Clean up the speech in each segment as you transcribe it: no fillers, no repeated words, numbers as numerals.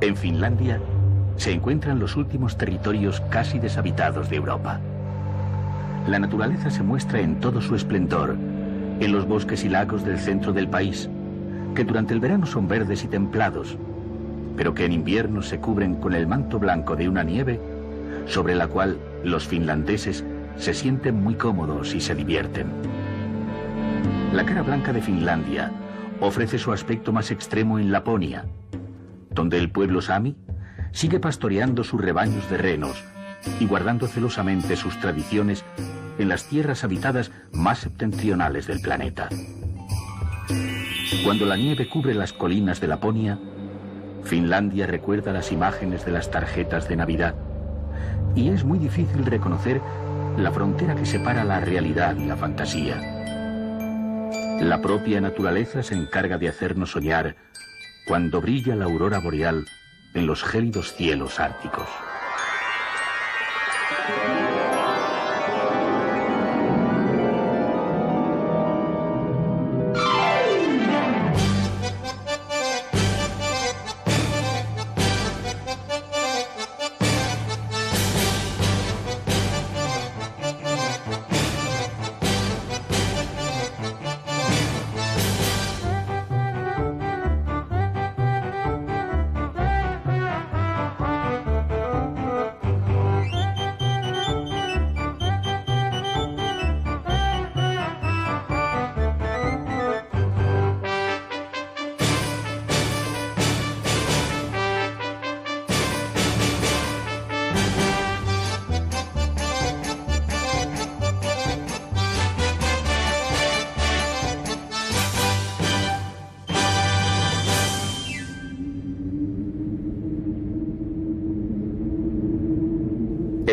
En Finlandia se encuentran los últimos territorios casi deshabitados de Europa. La naturaleza se muestra en todo su esplendor, en los bosques y lagos del centro del país, que durante el verano son verdes y templados, pero que en invierno se cubren con el manto blanco de una nieve sobre la cual los finlandeses se sienten muy cómodos y se divierten. La cara blanca de Finlandia ofrece su aspecto más extremo en Laponia, donde el pueblo sami sigue pastoreando sus rebaños de renos y guardando celosamente sus tradiciones en las tierras habitadas más septentrionales del planeta. Cuando la nieve cubre las colinas de Laponia, Finlandia recuerda las imágenes de las tarjetas de Navidad, y es muy difícil reconocer la frontera que separa la realidad y la fantasía. La propia naturaleza se encarga de hacernos soñar cuando brilla la aurora boreal en los gélidos cielos árticos.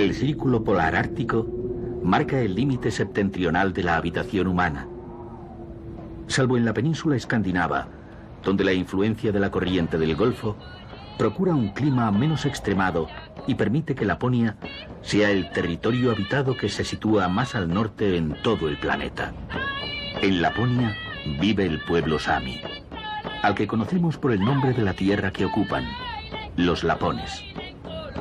El círculo polar ártico marca el límite septentrional de la habitación humana. Salvo en la península escandinava, donde la influencia de la corriente del Golfo procura un clima menos extremado y permite que Laponia sea el territorio habitado que se sitúa más al norte en todo el planeta. En Laponia vive el pueblo sami, al que conocemos por el nombre de la tierra que ocupan, los lapones.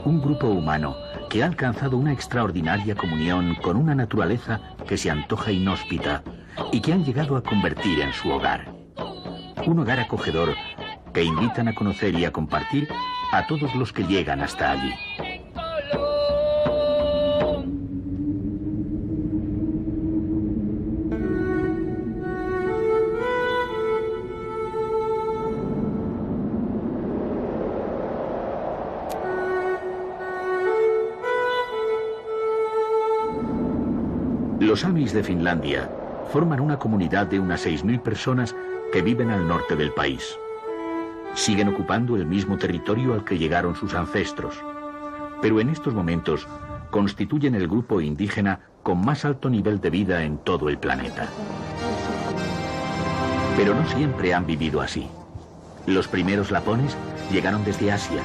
Un grupo humano que ha alcanzado una extraordinaria comunión con una naturaleza que se antoja inhóspita y que han llegado a convertir en su hogar. Un hogar acogedor que invitan a conocer y a compartir a todos los que llegan hasta allí. Los samis de Finlandia forman una comunidad de unas 6.000 personas que viven al norte del país. Siguen ocupando el mismo territorio al que llegaron sus ancestros, pero en estos momentos constituyen el grupo indígena con más alto nivel de vida en todo el planeta. Pero no siempre han vivido así. Los primeros lapones llegaron desde Asia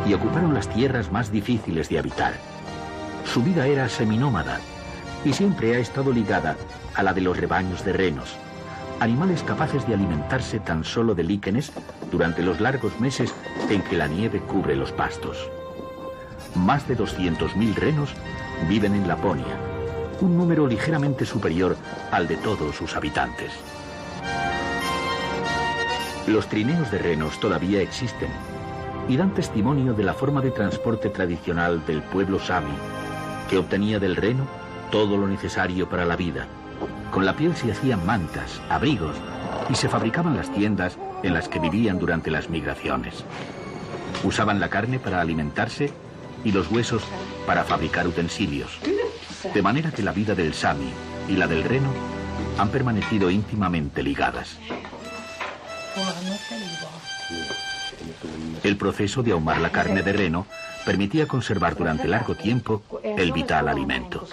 y ocuparon las tierras más difíciles de habitar. Su vida era seminómada y siempre ha estado ligada a la de los rebaños de renos, animales capaces de alimentarse tan solo de líquenes durante los largos meses en que la nieve cubre los pastos. Más de 200.000 renos viven en Laponia, un número ligeramente superior al de todos sus habitantes. Los trineos de renos todavía existen y dan testimonio de la forma de transporte tradicional del pueblo sami, que obtenía del reno todo lo necesario para la vida. Con la piel se hacían mantas, abrigos y se fabricaban las tiendas en las que vivían durante las migraciones. Usaban la carne para alimentarse y los huesos para fabricar utensilios, de manera que la vida del sami y la del reno han permanecido íntimamente ligadas. El proceso de ahumar la carne de reno permitía conservar durante largo tiempo el vital alimento.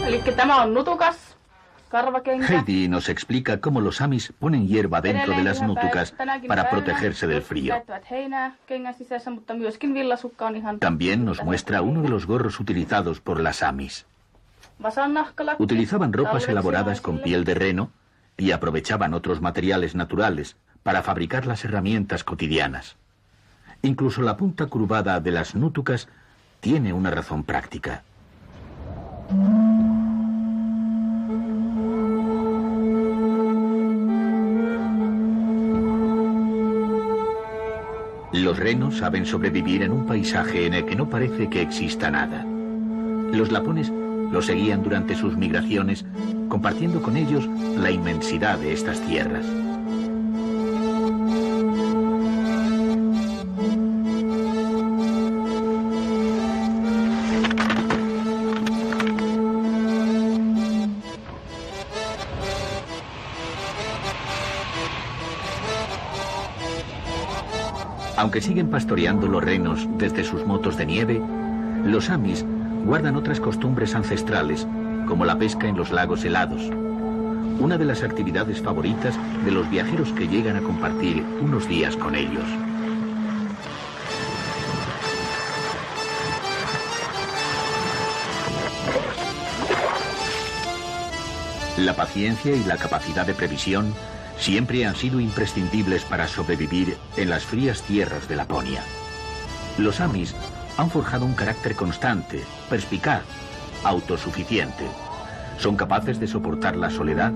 Eli tämä on nutukas, Heidi nos explica cómo los samis ponen hierba dentro de las nútucas para protegerse del frío. También nos muestra uno de los gorros utilizados por las samis. Utilizaban ropas elaboradas con piel de reno y aprovechaban otros materiales naturales para fabricar las herramientas cotidianas. Incluso la punta curvada de las nútucas tiene una razón práctica. Los renos saben sobrevivir en un paisaje en el que no parece que exista nada. Los lapones los seguían durante sus migraciones, compartiendo con ellos la inmensidad de estas tierras. Aunque siguen pastoreando los renos desde sus motos de nieve, los samis guardan otras costumbres ancestrales, como la pesca en los lagos helados, una de las actividades favoritas de los viajeros que llegan a compartir unos días con ellos. La paciencia y la capacidad de previsión siempre han sido imprescindibles para sobrevivir en las frías tierras de Laponia. Los samis han forjado un carácter constante, perspicaz, autosuficiente. Son capaces de soportar la soledad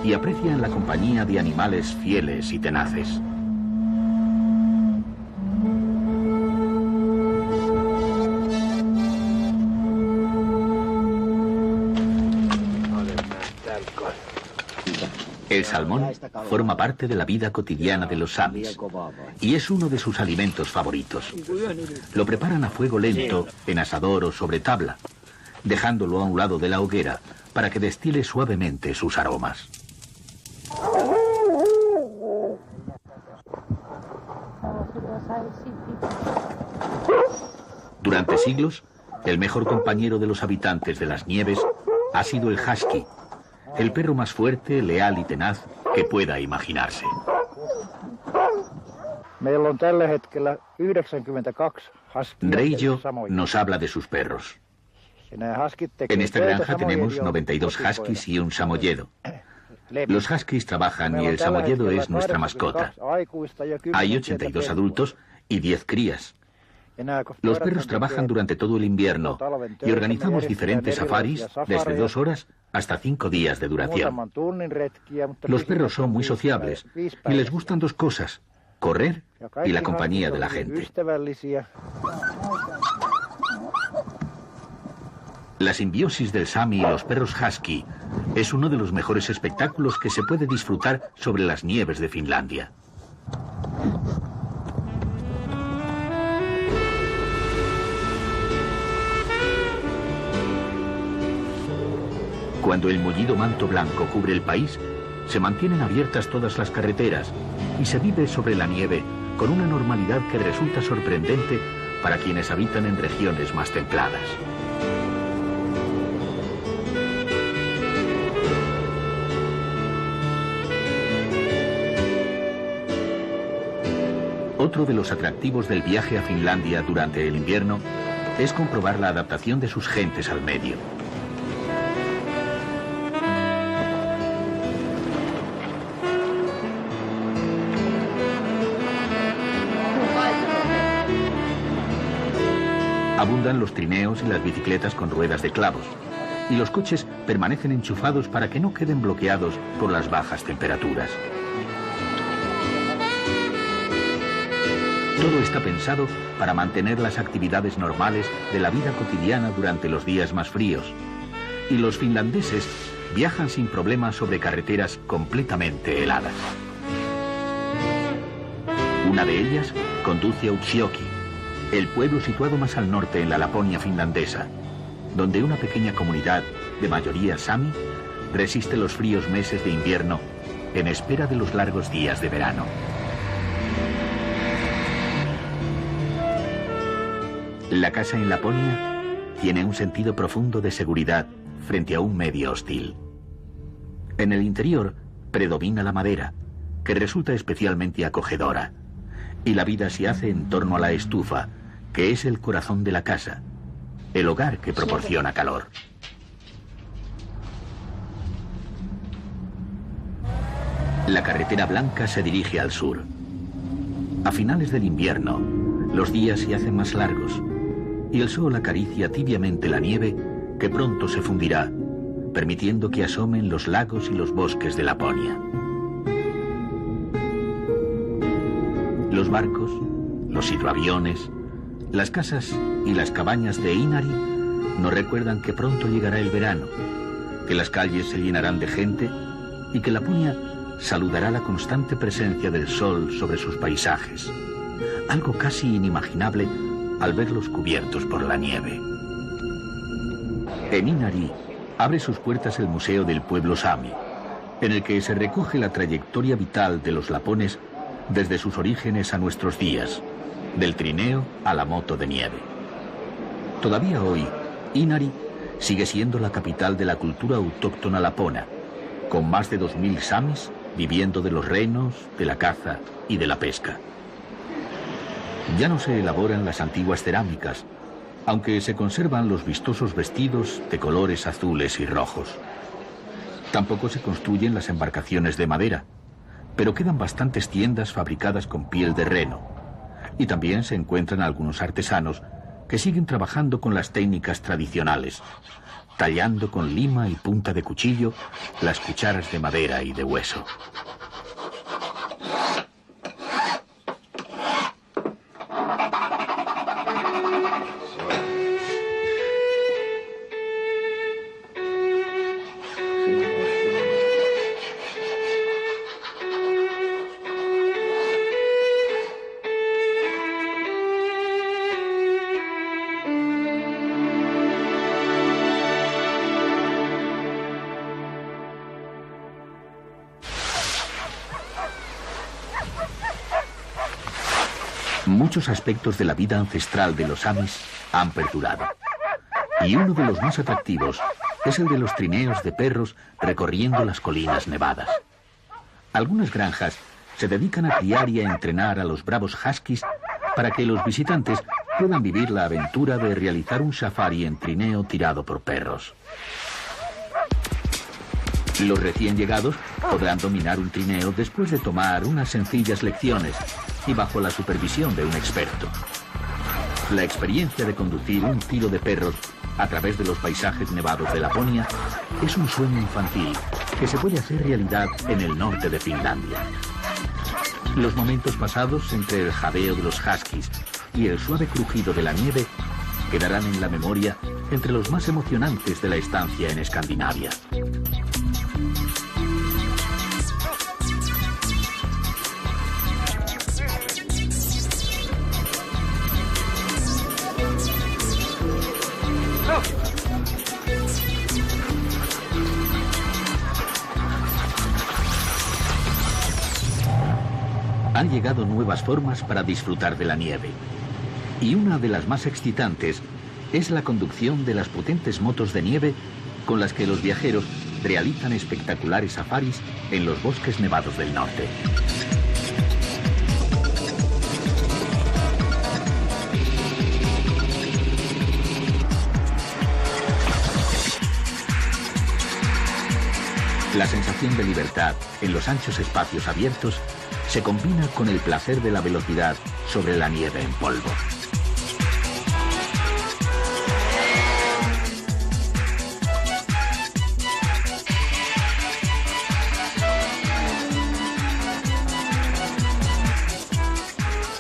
y aprecian la compañía de animales fieles y tenaces. El salmón forma parte de la vida cotidiana de los samis y es uno de sus alimentos favoritos. Lo preparan a fuego lento, en asador o sobre tabla, dejándolo a un lado de la hoguera para que destile suavemente sus aromas. Durante siglos, el mejor compañero de los habitantes de las nieves ha sido el husky, el perro más fuerte, leal y tenaz que pueda imaginarse. Reijo nos habla de sus perros. En esta granja tenemos 92 huskies y un samoyedo. Los huskies trabajan y el samoyedo es nuestra mascota. Hay 82 adultos y 10 crías. Los perros trabajan durante todo el invierno y organizamos diferentes safaris desde 2 horas hasta 5 días de duración. Los perros son muy sociables y les gustan 2 cosas: correr y la compañía de la gente. La simbiosis del sami y los perros husky es uno de los mejores espectáculos que se puede disfrutar sobre las nieves de Finlandia. Cuando el mullido manto blanco cubre el país, se mantienen abiertas todas las carreteras y se vive sobre la nieve con una normalidad que resulta sorprendente para quienes habitan en regiones más templadas. Otro de los atractivos del viaje a Finlandia durante el invierno es comprobar la adaptación de sus gentes al medio. Abundan los trineos y las bicicletas con ruedas de clavos, y los coches permanecen enchufados para que no queden bloqueados por las bajas temperaturas. Todo está pensado para mantener las actividades normales de la vida cotidiana durante los días más fríos, y los finlandeses viajan sin problemas sobre carreteras completamente heladas. Una de ellas conduce a Utsjoki, el pueblo situado más al norte en la Laponia finlandesa, donde una pequeña comunidad de mayoría sami resiste los fríos meses de invierno en espera de los largos días de verano. La casa en Laponia tiene un sentido profundo de seguridad frente a un medio hostil. En el interior predomina la madera, que resulta especialmente acogedora, y la vida se hace en torno a la estufa, que es el corazón de la casa, el hogar que proporciona calor. La carretera blanca se dirige al sur. A finales del invierno, los días se hacen más largos y el sol acaricia tibiamente la nieve que pronto se fundirá, permitiendo que asomen los lagos y los bosques de Laponia. Los barcos, los hidroaviones, las casas y las cabañas de Inari nos recuerdan que pronto llegará el verano, que las calles se llenarán de gente y que Laponia saludará la constante presencia del sol sobre sus paisajes, algo casi inimaginable al verlos cubiertos por la nieve. En Inari abre sus puertas el Museo del Pueblo Sami, en el que se recoge la trayectoria vital de los lapones desde sus orígenes a nuestros días, del trineo a la moto de nieve. Todavía hoy, Inari sigue siendo la capital de la cultura autóctona lapona, con más de 2000 samis viviendo de los renos, de la caza y de la pesca. Ya no se elaboran las antiguas cerámicas, aunque se conservan los vistosos vestidos de colores azules y rojos. Tampoco se construyen las embarcaciones de madera, pero quedan bastantes tiendas fabricadas con piel de reno, y también se encuentran algunos artesanos que siguen trabajando con las técnicas tradicionales, tallando con lima y punta de cuchillo las cucharas de madera y de hueso. Muchos aspectos de la vida ancestral de los samis han perdurado. Y uno de los más atractivos es el de los trineos de perros recorriendo las colinas nevadas. Algunas granjas se dedican a criar y a entrenar a los bravos huskies para que los visitantes puedan vivir la aventura de realizar un safari en trineo tirado por perros. Los recién llegados podrán dominar un trineo después de tomar unas sencillas lecciones y bajo la supervisión de un experto. La experiencia de conducir un tiro de perros a través de los paisajes nevados de Laponia es un sueño infantil que se puede hacer realidad en el norte de Finlandia. Los momentos pasados entre el jadeo de los huskies y el suave crujido de la nieve quedarán en la memoria entre los más emocionantes de la estancia en Escandinavia. Han llegado nuevas formas para disfrutar de la nieve, y una de las más excitantes es la conducción de las potentes motos de nieve con las que los viajeros realizan espectaculares safaris en los bosques nevados del norte. La sensación de libertad en los anchos espacios abiertos se combina con el placer de la velocidad sobre la nieve en polvo.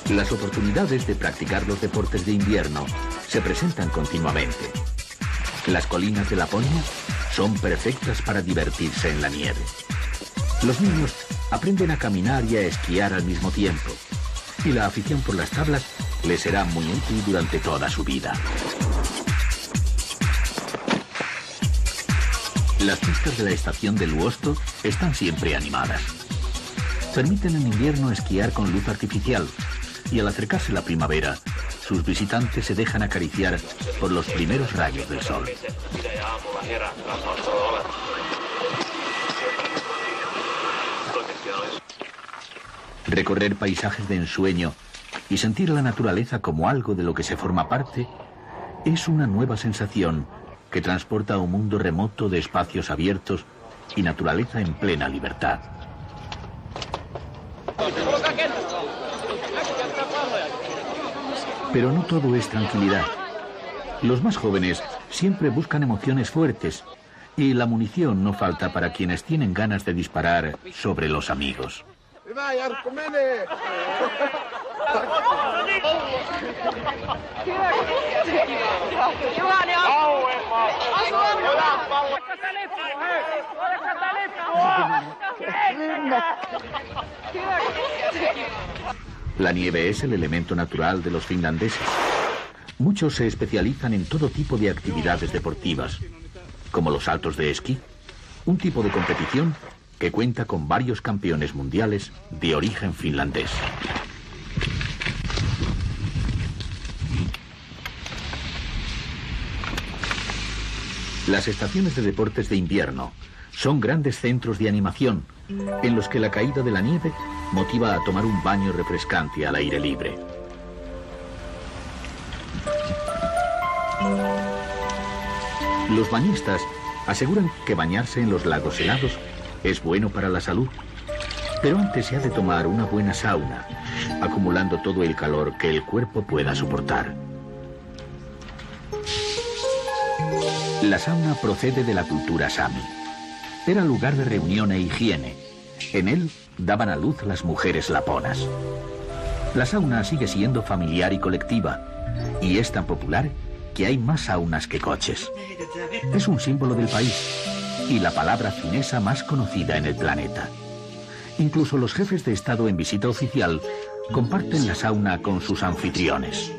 Las oportunidades de practicar los deportes de invierno se presentan continuamente. Las colinas de Laponia son perfectas para divertirse en la nieve. Los niños aprenden a caminar y a esquiar al mismo tiempo, y la afición por las tablas les será muy útil durante toda su vida. Las pistas de la estación del Luosto están siempre animadas. Permiten en invierno esquiar con luz artificial, y al acercarse la primavera, sus visitantes se dejan acariciar por los primeros rayos del sol. Recorrer paisajes de ensueño y sentir la naturaleza como algo de lo que se forma parte es una nueva sensación que transporta a un mundo remoto de espacios abiertos y naturaleza en plena libertad. Pero no todo es tranquilidad. Los más jóvenes siempre buscan emociones fuertes y la munición no falta para quienes tienen ganas de disparar sobre los amigos. La nieve es el elemento natural de los finlandeses. Muchos se especializan en todo tipo de actividades deportivas, como los saltos de esquí, un tipo de competición que cuenta con varios campeones mundiales de origen finlandés. Las estaciones de deportes de invierno son grandes centros de animación en los que la caída de la nieve motiva a tomar un baño refrescante al aire libre. Los bañistas aseguran que bañarse en los lagos helados es bueno para la salud, pero antes se ha de tomar una buena sauna, acumulando todo el calor que el cuerpo pueda soportar. La sauna procede de la cultura sami. Era lugar de reunión e higiene. En él daban a luz las mujeres laponas. La sauna sigue siendo familiar y colectiva, y es tan popular que hay más saunas que coches. Es un símbolo del país y la palabra finesa más conocida en el planeta. Incluso los jefes de Estado en visita oficial comparten la sauna con sus anfitriones.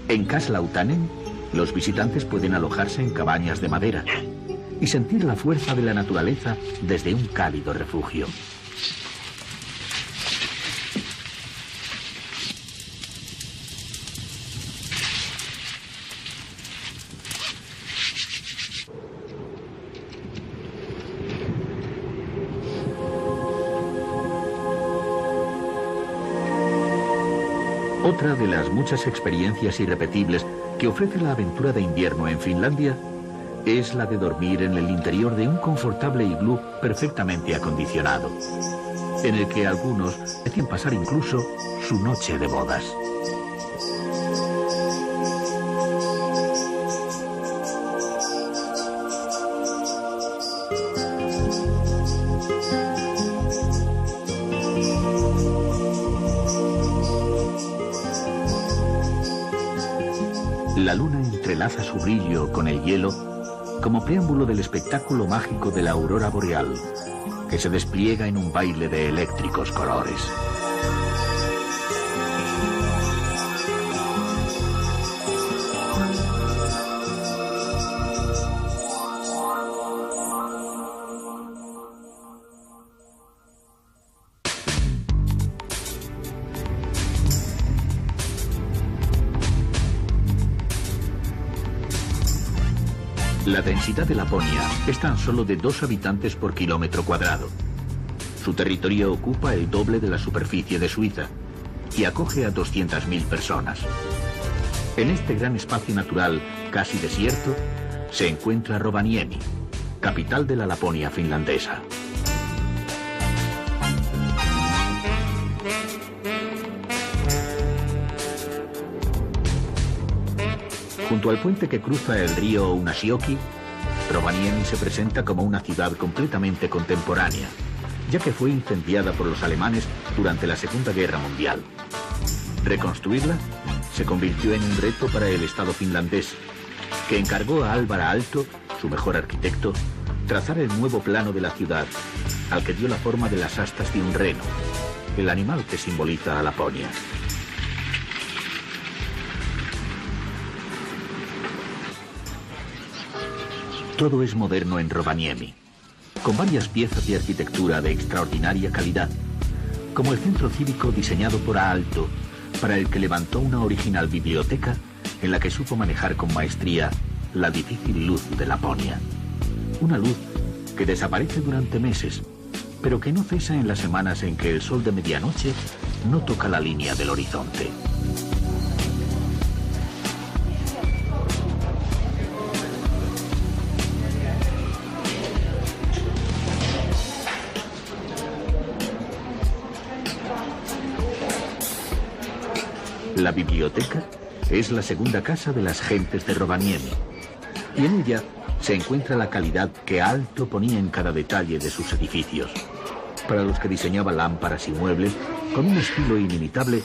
En Kaslautanen, los visitantes pueden alojarse en cabañas de madera y sentir la fuerza de la naturaleza desde un cálido refugio. Otra de las muchas experiencias irrepetibles que ofrece la aventura de invierno en Finlandia es la de dormir en el interior de un confortable iglú perfectamente acondicionado, en el que algunos deciden pasar incluso su noche de bodas. La luna entrelaza su brillo con el hielo como preámbulo del espectáculo mágico de la aurora boreal, que se despliega en un baile de eléctricos colores. La densidad de Laponia es tan solo de 2 habitantes por kilómetro cuadrado. Su territorio ocupa el doble de la superficie de Suiza y acoge a 200.000 personas. En este gran espacio natural casi desierto se encuentra Rovaniemi, capital de la Laponia finlandesa. Junto al puente que cruza el río Unasioki, Rovaniemi se presenta como una ciudad completamente contemporánea, ya que fue incendiada por los alemanes durante la Segunda Guerra Mundial. Reconstruirla se convirtió en un reto para el Estado finlandés, que encargó a Alvar Aalto, su mejor arquitecto, trazar el nuevo plano de la ciudad, al que dio la forma de las astas de un reno, el animal que simboliza a Laponia. Todo es moderno en Rovaniemi, con varias piezas de arquitectura de extraordinaria calidad, como el centro cívico diseñado por Aalto, para el que levantó una original biblioteca en la que supo manejar con maestría la difícil luz de Laponia. Una luz que desaparece durante meses, pero que no cesa en las semanas en que el sol de medianoche no toca la línea del horizonte. La biblioteca es la segunda casa de las gentes de Rovaniemi, y en ella se encuentra la calidad que Aalto ponía en cada detalle de sus edificios, para los que diseñaba lámparas y muebles con un estilo inimitable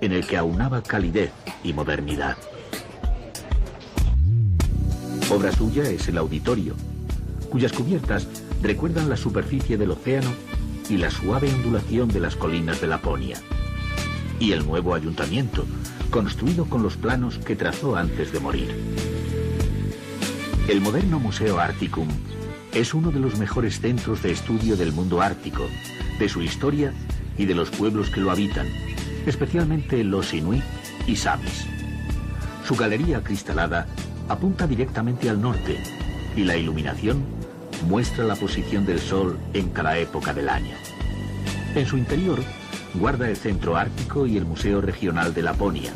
en el que aunaba calidez y modernidad. Obra suya es el auditorio, cuyas cubiertas recuerdan la superficie del océano y la suave ondulación de las colinas de Laponia, y el nuevo ayuntamiento, construido con los planos que trazó antes de morir. El moderno Museo Arcticum es uno de los mejores centros de estudio del mundo ártico, de su historia y de los pueblos que lo habitan, especialmente los inuit y samis. Su galería acristalada apunta directamente al norte y la iluminación muestra la posición del sol en cada época del año. En su interior guarda el Centro Ártico y el Museo Regional de Laponia,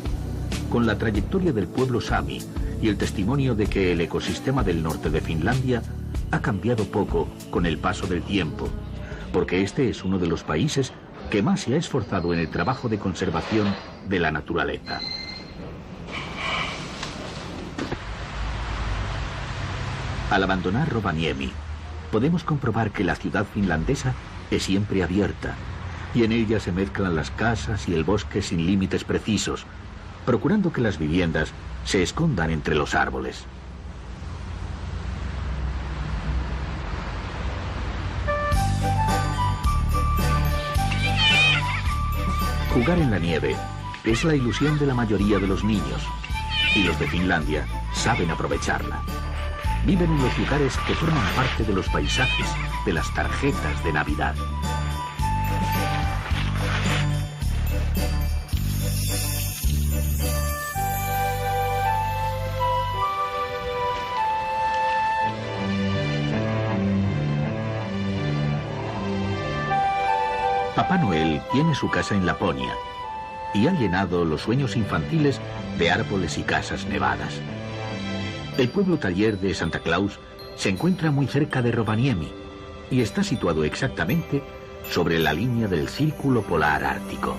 con la trayectoria del pueblo sami y el testimonio de que el ecosistema del norte de Finlandia ha cambiado poco con el paso del tiempo, porque este es uno de los países que más se ha esforzado en el trabajo de conservación de la naturaleza. Al abandonar Rovaniemi, podemos comprobar que la ciudad finlandesa es siempre abierta, y en ella se mezclan las casas y el bosque sin límites precisos, procurando que las viviendas se escondan entre los árboles. Jugar en la nieve es la ilusión de la mayoría de los niños, y los de Finlandia saben aprovecharla. Viven en los lugares que forman parte de los paisajes, de las tarjetas de Navidad. Papá Noel tiene su casa en Laponia y ha llenado los sueños infantiles de árboles y casas nevadas. El pueblo taller de Santa Claus se encuentra muy cerca de Rovaniemi y está situado exactamente sobre la línea del Círculo Polar Ártico.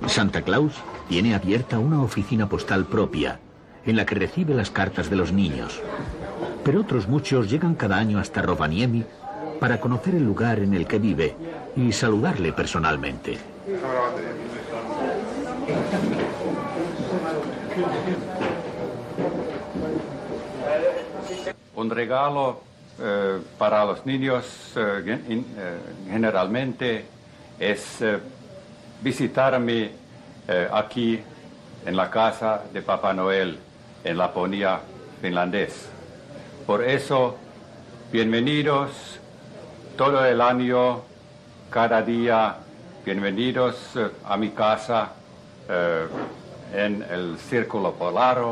Santa Claus tiene abierta una oficina postal propia, en la que recibe las cartas de los niños. Pero otros muchos llegan cada año hasta Rovaniemi para conocer el lugar en el que vive y saludarle personalmente. Un regalo para los niños generalmente es visitarme aquí en la casa de Papá Noel en Laponia finlandés. Por eso, bienvenidos todo el año, cada día, bienvenidos a mi casa en el Círculo Polar,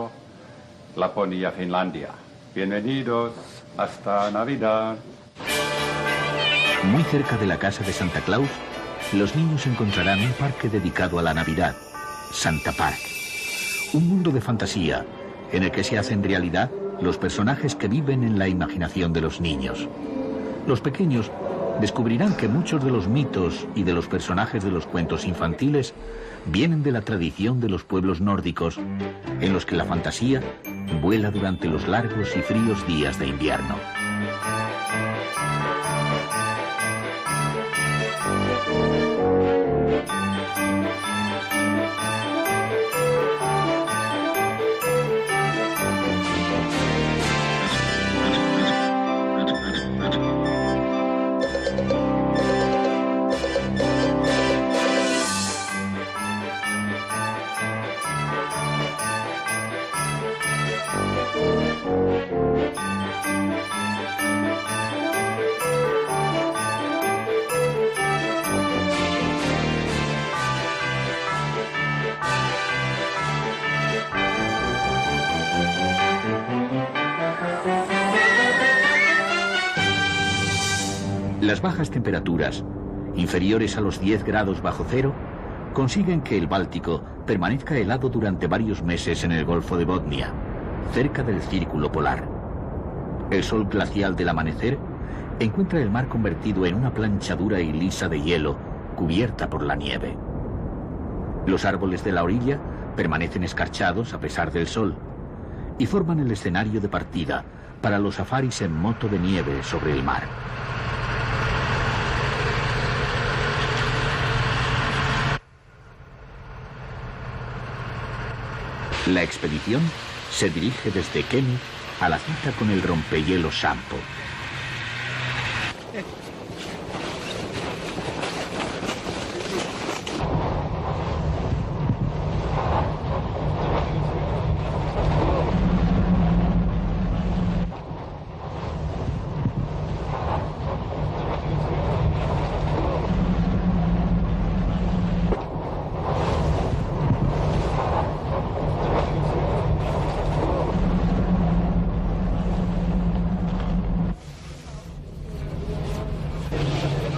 Laponia, Finlandia. Bienvenidos hasta Navidad. Muy cerca de la casa de Santa Claus, los niños encontrarán un parque dedicado a la Navidad, Santa Park. Un mundo de fantasía en el que se hacen realidad los personajes que viven en la imaginación de los niños. Los pequeños descubrirán que muchos de los mitos y de los personajes de los cuentos infantiles vienen de la tradición de los pueblos nórdicos, en los que la fantasía vuela durante los largos y fríos días de invierno. Las bajas temperaturas, inferiores a los 10 grados bajo cero, consiguen que el Báltico permanezca helado durante varios meses en el Golfo de Botnia, cerca del Círculo Polar. El sol glacial del amanecer encuentra el mar convertido en una plancha dura y lisa de hielo cubierta por la nieve. Los árboles de la orilla permanecen escarchados a pesar del sol y forman el escenario de partida para los safaris en moto de nieve sobre el mar. La expedición se dirige desde Kemi a la cita con el rompehielos Sampo.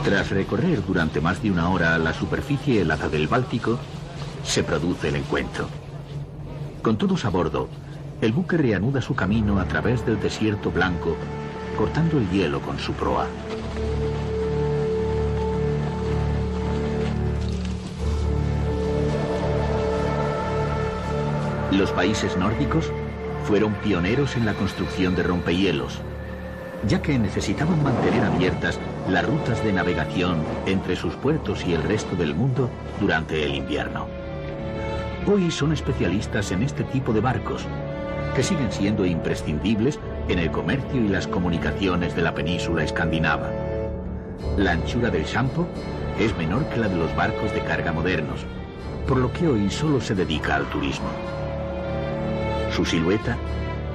Tras recorrer durante más de una hora la superficie helada del Báltico, se produce el encuentro. Con todos a bordo, el buque reanuda su camino a través del desierto blanco, cortando el hielo con su proa. Los países nórdicos fueron pioneros en la construcción de rompehielos, ya que necesitaban mantener abiertas las rutas de navegación entre sus puertos y el resto del mundo durante el invierno. Hoy son especialistas en este tipo de barcos, que siguen siendo imprescindibles en el comercio y las comunicaciones de la península escandinava. La anchura del Sampo es menor que la de los barcos de carga modernos, por lo que hoy solo se dedica al turismo. Su silueta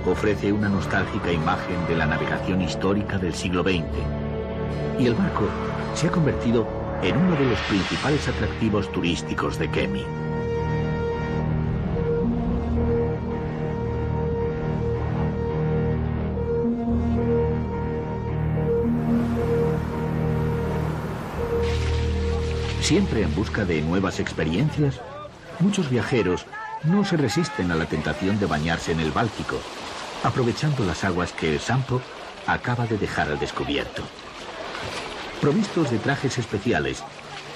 ofrece una nostálgica imagen de la navegación histórica del siglo XX, y el barco se ha convertido en uno de los principales atractivos turísticos de Kemi. Siempre en busca de nuevas experiencias, muchos viajeros no se resisten a la tentación de bañarse en el Báltico, aprovechando las aguas que el Sampo acaba de dejar al descubierto. Provistos de trajes especiales,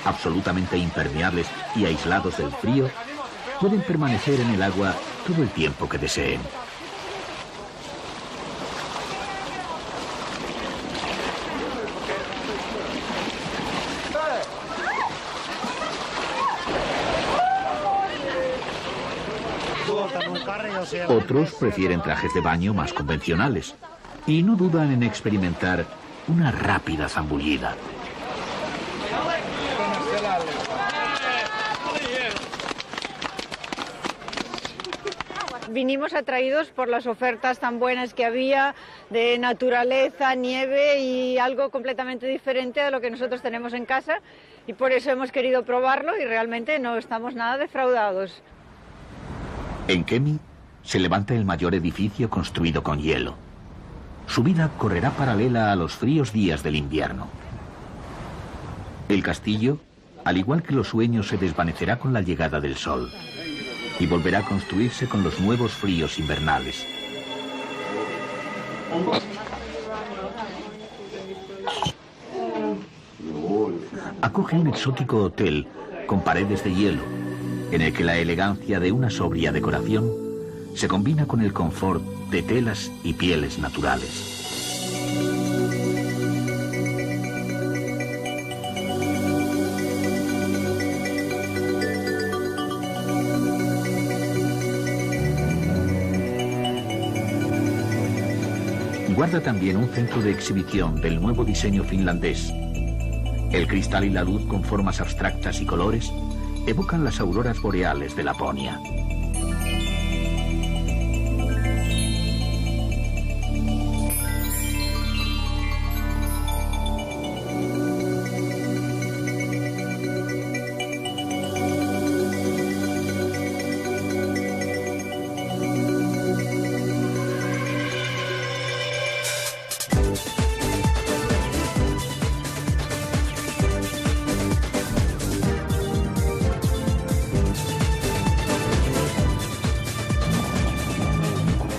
absolutamente impermeables y aislados del frío, pueden permanecer en el agua todo el tiempo que deseen. Otros prefieren trajes de baño más convencionales y no dudan en experimentar una rápida zambullida. Vinimos atraídos por las ofertas tan buenas que había de naturaleza, nieve y algo completamente diferente a lo que nosotros tenemos en casa, y por eso hemos querido probarlo y realmente no estamos nada defraudados. En Kemi se levanta el mayor edificio construido con hielo. Su vida correrá paralela a los fríos días del invierno. El castillo, al igual que los sueños, se desvanecerá con la llegada del sol y volverá a construirse con los nuevos fríos invernales. Acoge un exótico hotel con paredes de hielo, en el que la elegancia de una sobria decoración se combina con el confort de telas y pieles naturales. Guarda también un centro de exhibición del nuevo diseño finlandés. El cristal y la luz con formas abstractas y colores evocan las auroras boreales de Laponia.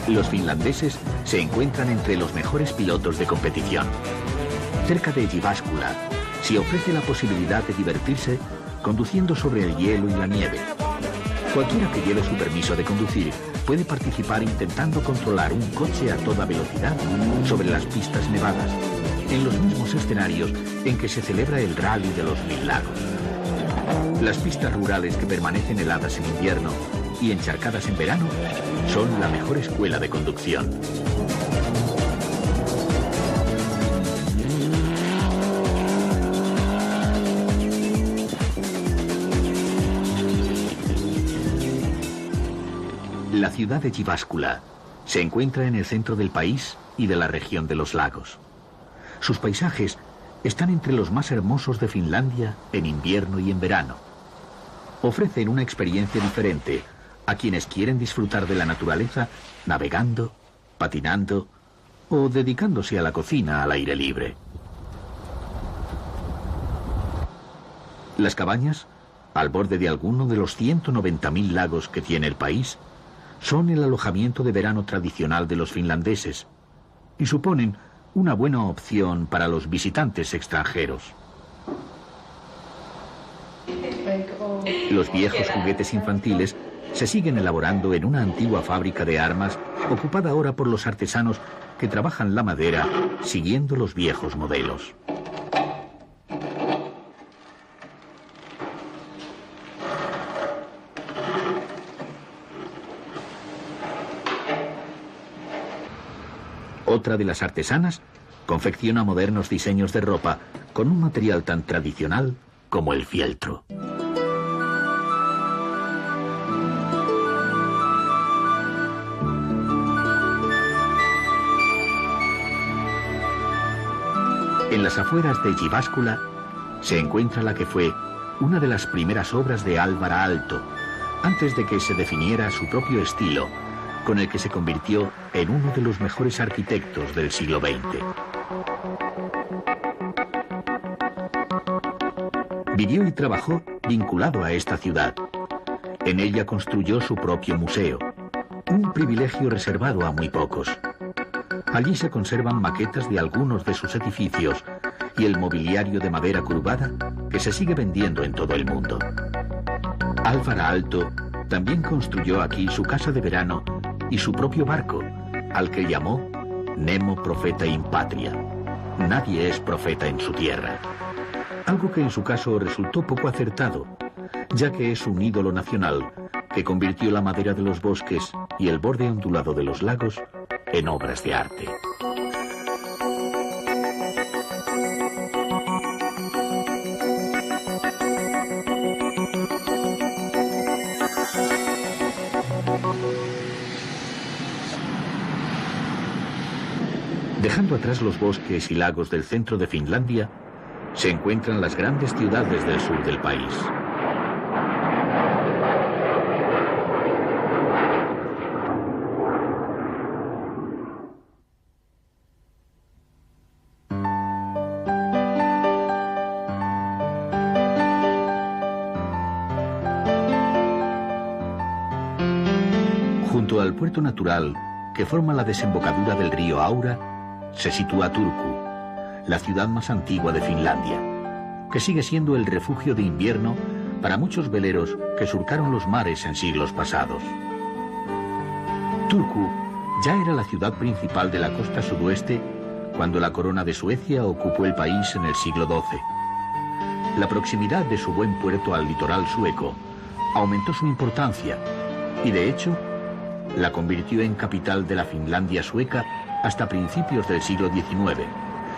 Los finlandeses se encuentran entre los mejores pilotos de competición. Cerca de Jyväskylä se ofrece la posibilidad de divertirse conduciendo sobre el hielo y la nieve. Cualquiera que lleve su permiso de conducir puede participar intentando controlar un coche a toda velocidad sobre las pistas nevadas, en los mismos escenarios en que se celebra el Rally de los 1000 lagos. Las pistas rurales que permanecen heladas en invierno y encharcadas en verano son la mejor escuela de conducción. La ciudad de Jyväskylä se encuentra en el centro del país y de la región de los lagos. Sus paisajes están entre los más hermosos de Finlandia en invierno y en verano. Ofrecen una experiencia diferente a quienes quieren disfrutar de la naturaleza navegando, patinando o dedicándose a la cocina al aire libre. Las cabañas, al borde de alguno de los 190.000 lagos que tiene el país, son el alojamiento de verano tradicional de los finlandeses y suponen una buena opción para los visitantes extranjeros. Los viejos juguetes infantiles se siguen elaborando en una antigua fábrica de armas ocupada ahora por los artesanos que trabajan la madera siguiendo los viejos modelos. Otra de las artesanas confecciona modernos diseños de ropa con un material tan tradicional como el fieltro. En las afueras de Jyväskylä se encuentra la que fue una de las primeras obras de Alvar Aalto, antes de que se definiera su propio estilo, con el que se convirtió en uno de los mejores arquitectos del siglo XX. Vivió y trabajó vinculado a esta ciudad. En ella construyó su propio museo, un privilegio reservado a muy pocos. Allí se conservan maquetas de algunos de sus edificios y el mobiliario de madera curvada que se sigue vendiendo en todo el mundo. Alvar Aalto también construyó aquí su casa de verano y su propio barco, al que llamó Nemo Profeta in Patria. Nadie es profeta en su tierra. Algo que en su caso resultó poco acertado, ya que es un ídolo nacional que convirtió la madera de los bosques y el borde ondulado de los lagos en obras de arte. Dejando atrás los bosques y lagos del centro de Finlandia, se encuentran las grandes ciudades del sur del país. Junto al puerto natural que forma la desembocadura del río Aura, se sitúa Turku, la ciudad más antigua de Finlandia, que sigue siendo el refugio de invierno para muchos veleros que surcaron los mares en siglos pasados. Turku ya era la ciudad principal de la costa sudoeste cuando la corona de Suecia ocupó el país en el siglo XII. La proximidad de su buen puerto al litoral sueco aumentó su importancia y, de hecho, la convirtió en capital de la Finlandia sueca hasta principios del siglo XIX,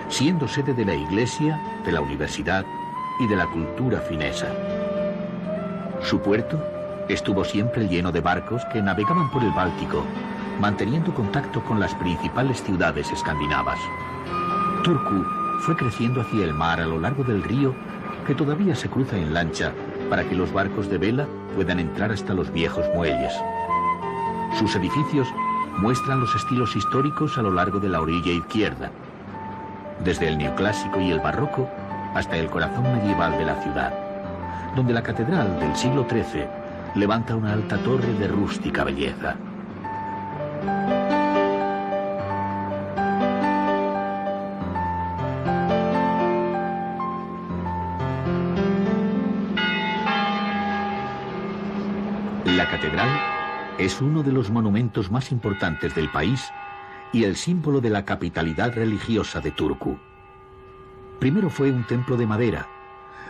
siendo sede de la iglesia, de la universidad y de la cultura finesa. Su puerto estuvo siempre lleno de barcos que navegaban por el Báltico, manteniendo contacto con las principales ciudades escandinavas. Turku fue creciendo hacia el mar a lo largo del río, que todavía se cruza en lancha para que los barcos de vela puedan entrar hasta los viejos muelles. Sus edificios muestran los estilos históricos a lo largo de la orilla izquierda, desde el neoclásico y el barroco hasta el corazón medieval de la ciudad, donde la catedral del siglo XIII levanta una alta torre de rústica belleza. La catedral es uno de los monumentos más importantes del país y el símbolo de la capitalidad religiosa de Turku. Primero fue un templo de madera,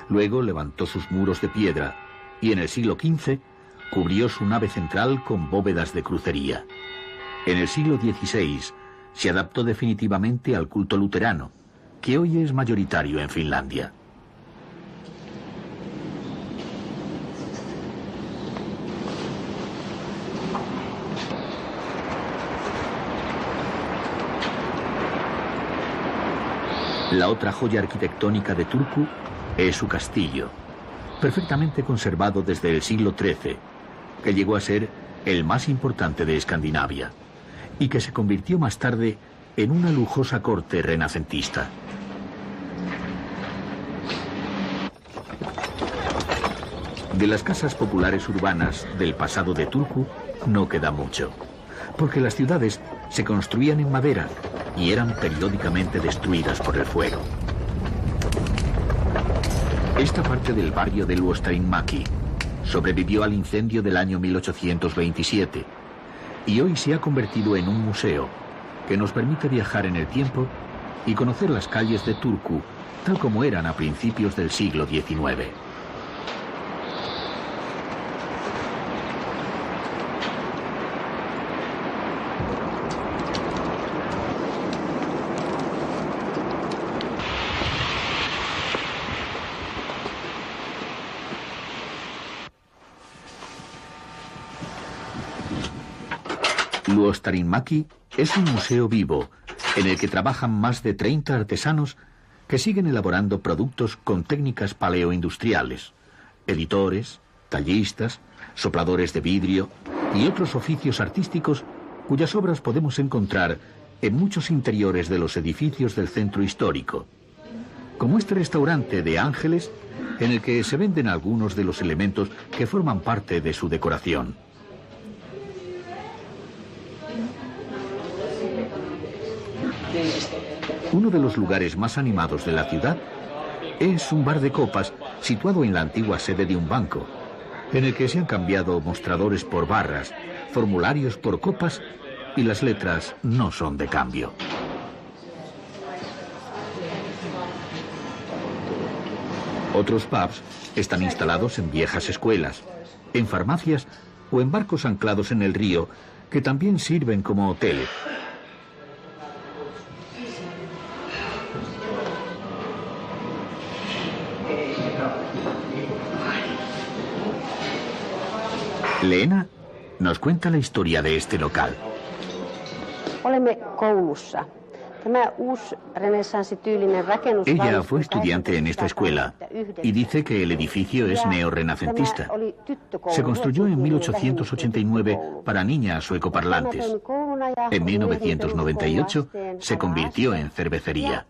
luego levantó sus muros de piedra y en el siglo XV cubrió su nave central con bóvedas de crucería. En el siglo XVI se adaptó definitivamente al culto luterano, que hoy es mayoritario en Finlandia. La otra joya arquitectónica de Turku es su castillo, perfectamente conservado desde el siglo XIII, que llegó a ser el más importante de Escandinavia y que se convirtió más tarde en una lujosa corte renacentista. De las casas populares urbanas del pasado de Turku no queda mucho, porque las ciudades se construían en madera y eran periódicamente destruidas por el fuego. Esta parte del barrio de Luostarimäki sobrevivió al incendio del año 1827 y hoy se ha convertido en un museo que nos permite viajar en el tiempo y conocer las calles de Turku tal como eran a principios del siglo XIX. Luostarimäki es un museo vivo en el que trabajan más de 30 artesanos que siguen elaborando productos con técnicas paleoindustriales, editores, tallistas, sopladores de vidrio y otros oficios artísticos cuyas obras podemos encontrar en muchos interiores de los edificios del centro histórico, como este restaurante de Ángeles en el que se venden algunos de los elementos que forman parte de su decoración. Uno de los lugares más animados de la ciudad es un bar de copas situado en la antigua sede de un banco, en el que se han cambiado mostradores por barras, formularios por copas y las letras no son de cambio. Otros pubs están instalados en viejas escuelas, en farmacias o en barcos anclados en el río que también sirven como hotel. Leena nos cuenta la historia de este local. Ella fue estudiante en esta escuela y dice que el edificio es neorrenacentista. Se construyó en 1889 para niñas suecoparlantes. En 1998 se convirtió en cervecería.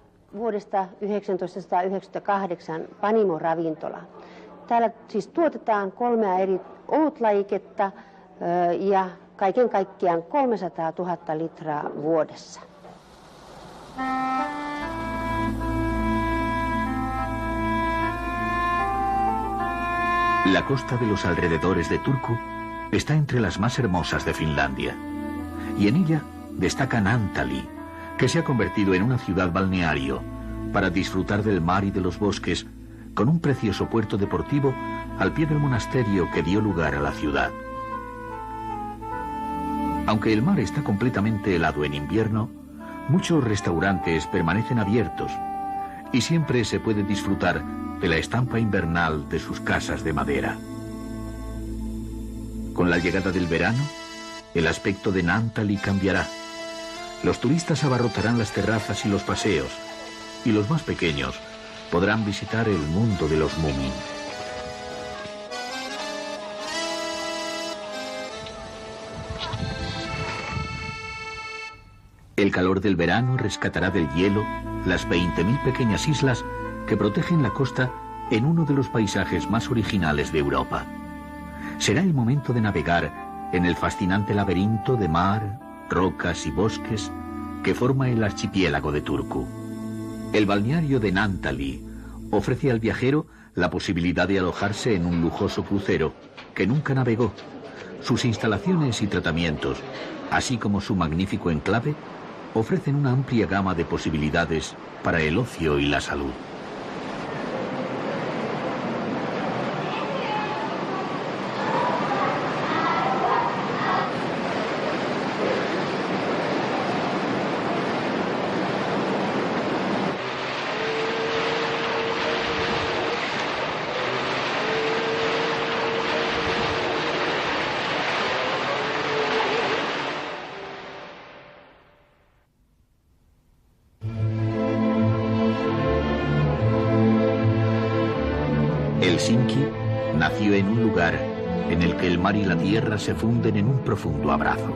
Täällä siis tuotetaan 3 eri olutlajiketta ja kaiken kaikkiaan 300 000 litraa vuodessa. La costa de los alrededores de Turku está entre las más hermosas de Finlandia. Y en ella destaca Naantali, que se ha convertido en una ciudad balneario para disfrutar del mar y de los bosques, con un precioso puerto deportivo al pie del monasterio que dio lugar a la ciudad. Aunque el mar está completamente helado en invierno, muchos restaurantes permanecen abiertos y siempre se puede disfrutar de la estampa invernal de sus casas de madera. Con la llegada del verano, el aspecto de Naantali cambiará. Los turistas abarrotarán las terrazas y los paseos, y los más pequeños podrán visitar el mundo de los Moomin. El calor del verano rescatará del hielo las 20.000 pequeñas islas que protegen la costa en uno de los paisajes más originales de Europa. Será el momento de navegar en el fascinante laberinto de mar, rocas y bosques que forma el archipiélago de Turku. El balneario de Naantali ofrece al viajero la posibilidad de alojarse en un lujoso crucero que nunca navegó, Sus instalaciones y tratamientos, así como su magnífico enclave, ofrecen una amplia gama de posibilidades para el ocio y la salud. Helsinki nació en un lugar en el que el mar y la tierra se funden en un profundo abrazo.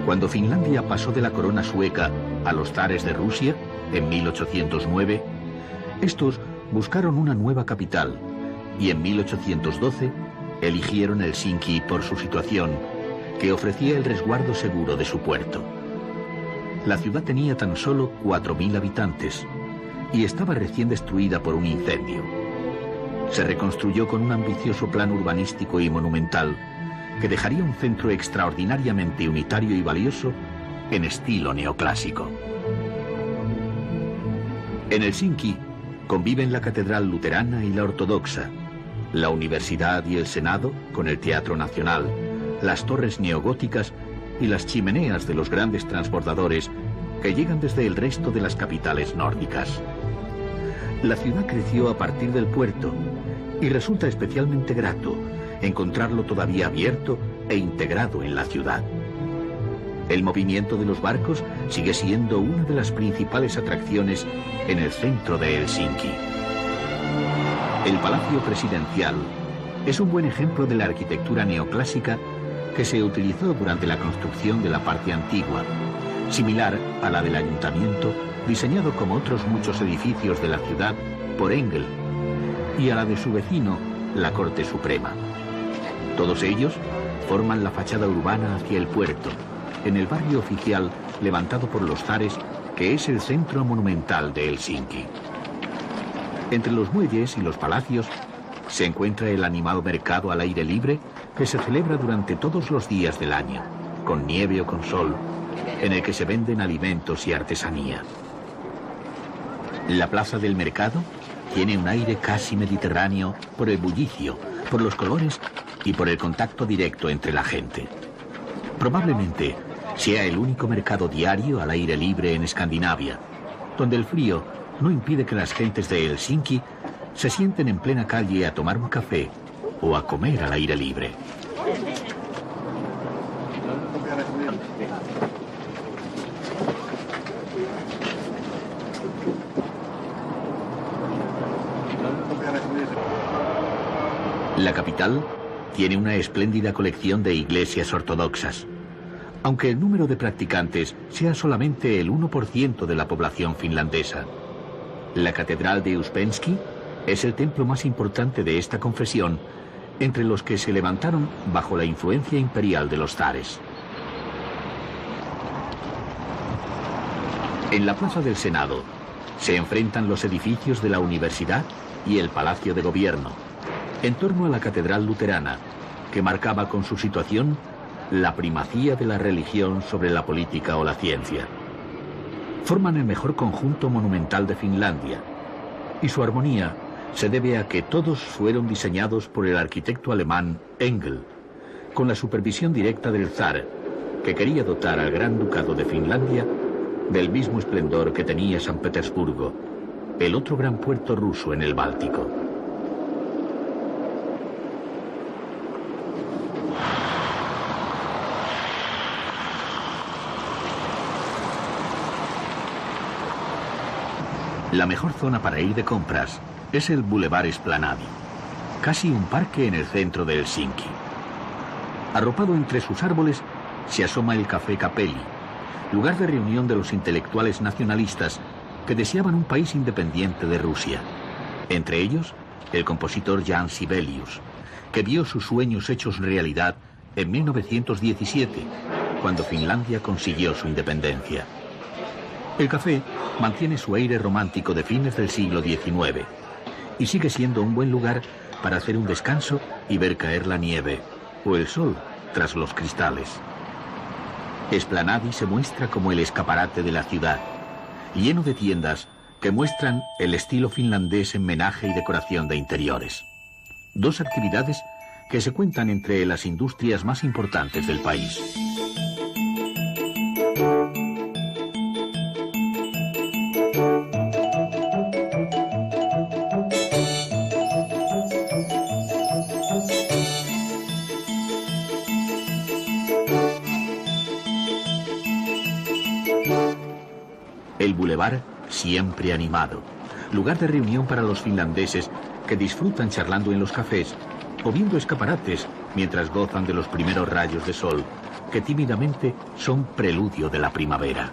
Cuando Finlandia pasó de la corona sueca a los zares de Rusia, en 1809, estos buscaron una nueva capital y en 1812 eligieron Helsinki por su situación, que ofrecía el resguardo seguro de su puerto. La ciudad tenía tan solo 4.000 habitantes y estaba recién destruida por un incendio. Se reconstruyó con un ambicioso plan urbanístico y monumental que dejaría un centro extraordinariamente unitario y valioso en estilo neoclásico. En Helsinki conviven la catedral luterana y la ortodoxa, la universidad y el senado con el teatro nacional, las torres neogóticas y las chimeneas de los grandes transbordadores que llegan desde el resto de las capitales nórdicas. La ciudad creció a partir del puerto y resulta especialmente grato encontrarlo todavía abierto e integrado en la ciudad. El movimiento de los barcos sigue siendo una de las principales atracciones en el centro de Helsinki. El Palacio Presidencial es un buen ejemplo de la arquitectura neoclásica que se utilizó durante la construcción de la parte antigua, similar a la del ayuntamiento, diseñado como otros muchos edificios de la ciudad por Engel, y a la de su vecino, la Corte Suprema. Todos ellos forman la fachada urbana hacia el puerto, en el barrio oficial levantado por los zares, que es el centro monumental de Helsinki. Entre los muelles y los palacios se encuentra el animado mercado al aire libre que se celebra durante todos los días del año, con nieve o con sol, en el que se venden alimentos y artesanía. La plaza del mercado tiene un aire casi mediterráneo por el bullicio, por los colores y por el contacto directo entre la gente. Probablemente sea el único mercado diario al aire libre en Escandinavia, donde el frío no impide que las gentes de Helsinki se sienten en plena calle a tomar un café o a comer al aire libre. La capital tiene una espléndida colección de iglesias ortodoxas, aunque el número de practicantes sea solamente el 1% de la población finlandesa. La Catedral de Uspensky es el templo más importante de esta confesión, entre los que se levantaron bajo la influencia imperial de los zares. En la Plaza del Senado se enfrentan los edificios de la universidad y el Palacio de Gobierno, en torno a la Catedral Luterana, que marcaba con su situación la primacía de la religión sobre la política o la ciencia. Forman el mejor conjunto monumental de Finlandia, y su armonía se debe a que todos fueron diseñados por el arquitecto alemán Engel, con la supervisión directa del zar, que quería dotar al Gran Ducado de Finlandia del mismo esplendor que tenía San Petersburgo, el otro gran puerto ruso en el Báltico. La mejor zona para ir de compras es el Boulevard Esplanadi, casi un parque en el centro de Helsinki. Arropado entre sus árboles se asoma el Café Capelli, lugar de reunión de los intelectuales nacionalistas que deseaban un país independiente de Rusia. Entre ellos, el compositor Jan Sibelius, que vio sus sueños hechos realidad en 1917, cuando Finlandia consiguió su independencia. El café mantiene su aire romántico de fines del siglo XIX y sigue siendo un buen lugar para hacer un descanso y ver caer la nieve, o el sol tras los cristales. Esplanadi se muestra como el escaparate de la ciudad, lleno de tiendas que muestran el estilo finlandés en menaje y decoración de interiores. Dos actividades que se cuentan entre las industrias más importantes del país. El bulevar siempre animado, lugar de reunión para los finlandeses que disfrutan charlando en los cafés o viendo escaparates mientras gozan de los primeros rayos de sol que tímidamente son preludio de la primavera.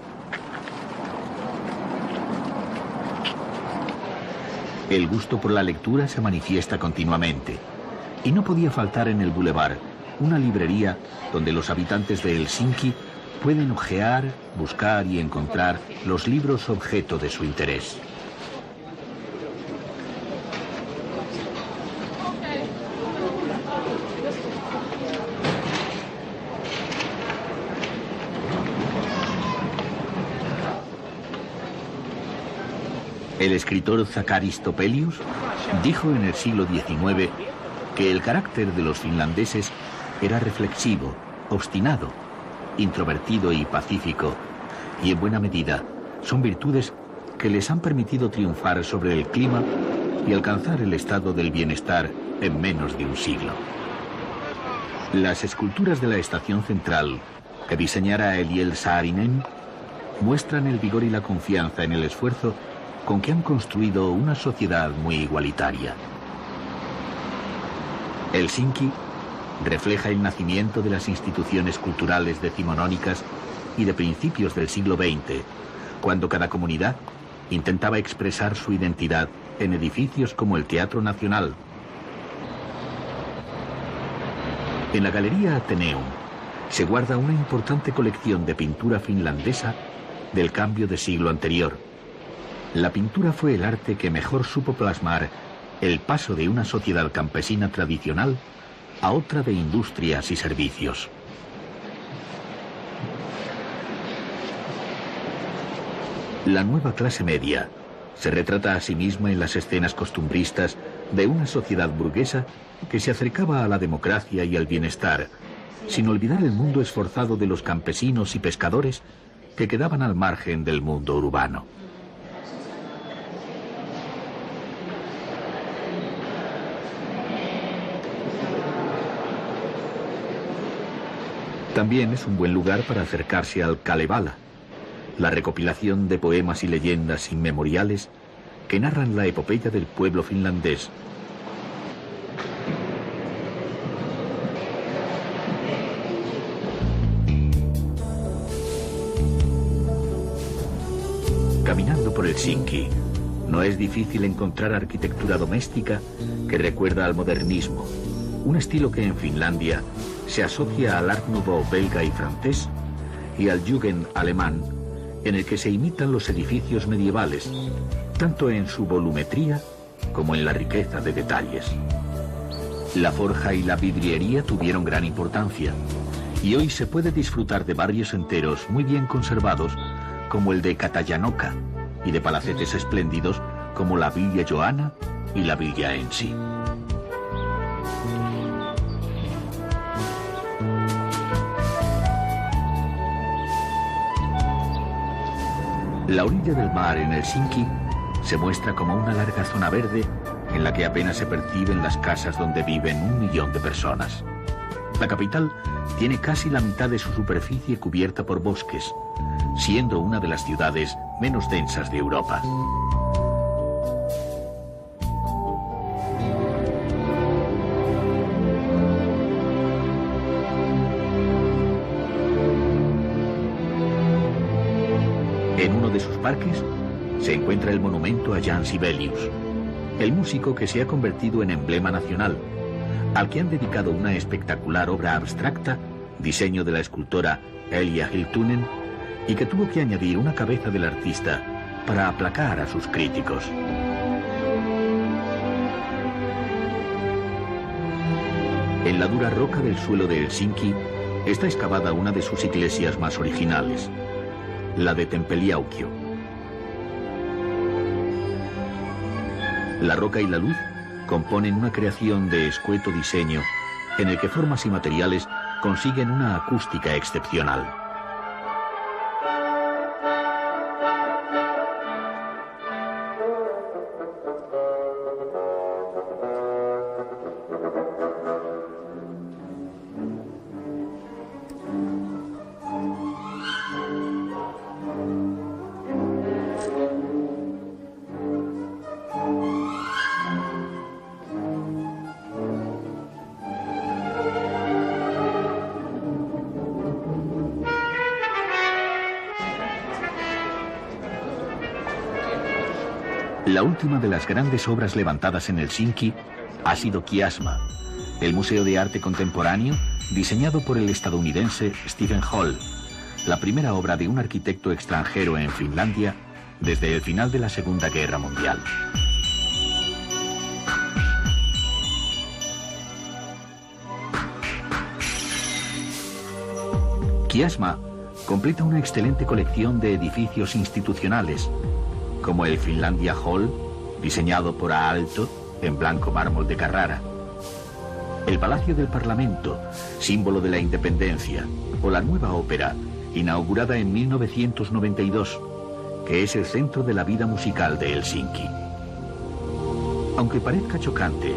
El gusto por la lectura se manifiesta continuamente y no podía faltar en el bulevar una librería donde los habitantes de Helsinki pueden hojear, buscar y encontrar los libros objeto de su interés. El escritor Zakaris Topelius dijo en el siglo XIX que el carácter de los finlandeses era reflexivo, obstinado, introvertido y pacífico, y en buena medida son virtudes que les han permitido triunfar sobre el clima y alcanzar el estado del bienestar en menos de un siglo. Las esculturas de la estación central que diseñara Eliel Saarinen muestran el vigor y la confianza en el esfuerzo con que han construido una sociedad muy igualitaria. Helsinki refleja el nacimiento de las instituciones culturales decimonónicas y de principios del siglo XX, cuando cada comunidad intentaba expresar su identidad en edificios como el Teatro Nacional. En la Galería Atheneum se guarda una importante colección de pintura finlandesa del cambio de siglo anterior. La pintura fue el arte que mejor supo plasmar el paso de una sociedad campesina tradicional a otra de industrias y servicios. La nueva clase media se retrata a sí misma en las escenas costumbristas de una sociedad burguesa que se acercaba a la democracia y al bienestar, sin olvidar el mundo esforzado de los campesinos y pescadores que quedaban al margen del mundo urbano. También es un buen lugar para acercarse al Kalevala, la recopilación de poemas y leyendas inmemoriales que narran la epopeya del pueblo finlandés. Caminando por Helsinki, no es difícil encontrar arquitectura doméstica que recuerda al modernismo, un estilo que en Finlandia se asocia al Art Nouveau belga y francés y al Jugend alemán, en el que se imitan los edificios medievales, tanto en su volumetría como en la riqueza de detalles. La forja y la vidriería tuvieron gran importancia, y hoy se puede disfrutar de barrios enteros muy bien conservados, como el de Katajanoka, y de palacetes espléndidos como la Villa Johanna y la Villa Ensi. La orilla del mar en Helsinki se muestra como una larga zona verde en la que apenas se perciben las casas donde viven 1 millón de personas. La capital tiene casi la mitad de su superficie cubierta por bosques, siendo una de las ciudades menos densas de Europa. En uno de sus parques se encuentra el monumento a Jan Sibelius, el músico que se ha convertido en emblema nacional, al que han dedicado una espectacular obra abstracta, diseño de la escultora Elia Hiltunen, y que tuvo que añadir una cabeza del artista para aplacar a sus críticos. En la dura roca del suelo de Helsinki está excavada una de sus iglesias más originales, la de Tempeliaukio. La roca y la luz componen una creación de escueto diseño en el que formas y materiales consiguen una acústica excepcional. La última de las grandes obras levantadas en Helsinki ha sido Kiasma, el museo de arte contemporáneo diseñado por el estadounidense Stephen Hall, la primera obra de un arquitecto extranjero en Finlandia desde el final de la Segunda Guerra Mundial. Kiasma completa una excelente colección de edificios institucionales, como el Finlandia Hall, diseñado por Aalto en blanco mármol de Carrara, el Palacio del Parlamento, símbolo de la independencia, o la nueva ópera, inaugurada en 1992, que es el centro de la vida musical de Helsinki. Aunque parezca chocante,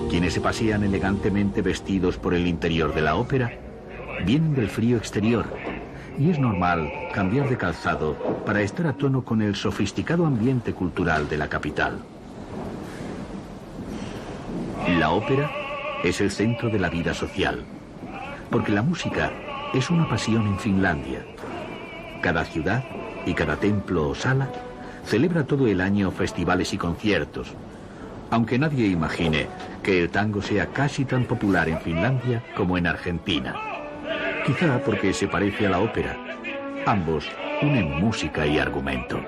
quienes se pasean elegantemente vestidos por el interior de la ópera vienen del frío exterior, y es normal cambiar de calzado para estar a tono con el sofisticado ambiente cultural de la capital. La ópera es el centro de la vida social, porque la música es una pasión en Finlandia. Cada ciudad y cada templo o sala celebra todo el año festivales y conciertos, aunque nadie imagine que el tango sea casi tan popular en Finlandia como en Argentina. Quizá porque se parece a la ópera. Ambos unen música y argumento.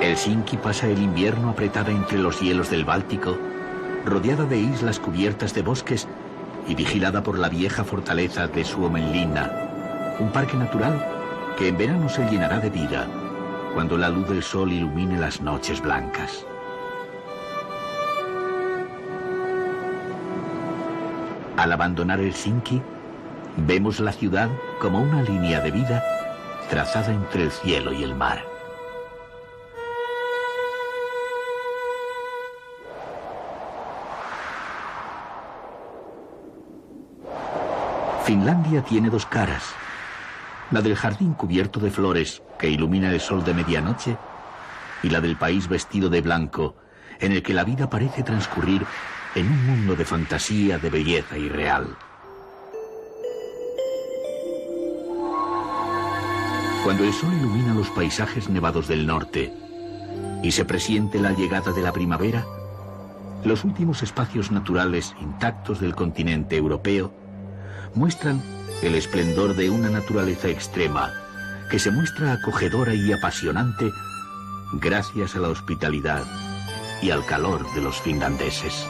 Helsinki pasa el invierno apretada entre los hielos del Báltico, rodeada de islas cubiertas de bosques y vigilada por la vieja fortaleza de Suomenlinna, un parque natural que en verano se llenará de vida cuando la luz del sol ilumine las noches blancas. Al abandonar Helsinki, vemos la ciudad como una línea de vida trazada entre el cielo y el mar. Finlandia tiene dos caras, la del jardín cubierto de flores que ilumina el sol de medianoche y la del país vestido de blanco en el que la vida parece transcurrir en un mundo de fantasía, de belleza irreal. Cuando el sol ilumina los paisajes nevados del norte y se presiente la llegada de la primavera, los últimos espacios naturales intactos del continente europeo muestran el esplendor de una naturaleza extrema que se muestra acogedora y apasionante gracias a la hospitalidad y al calor de los finlandeses.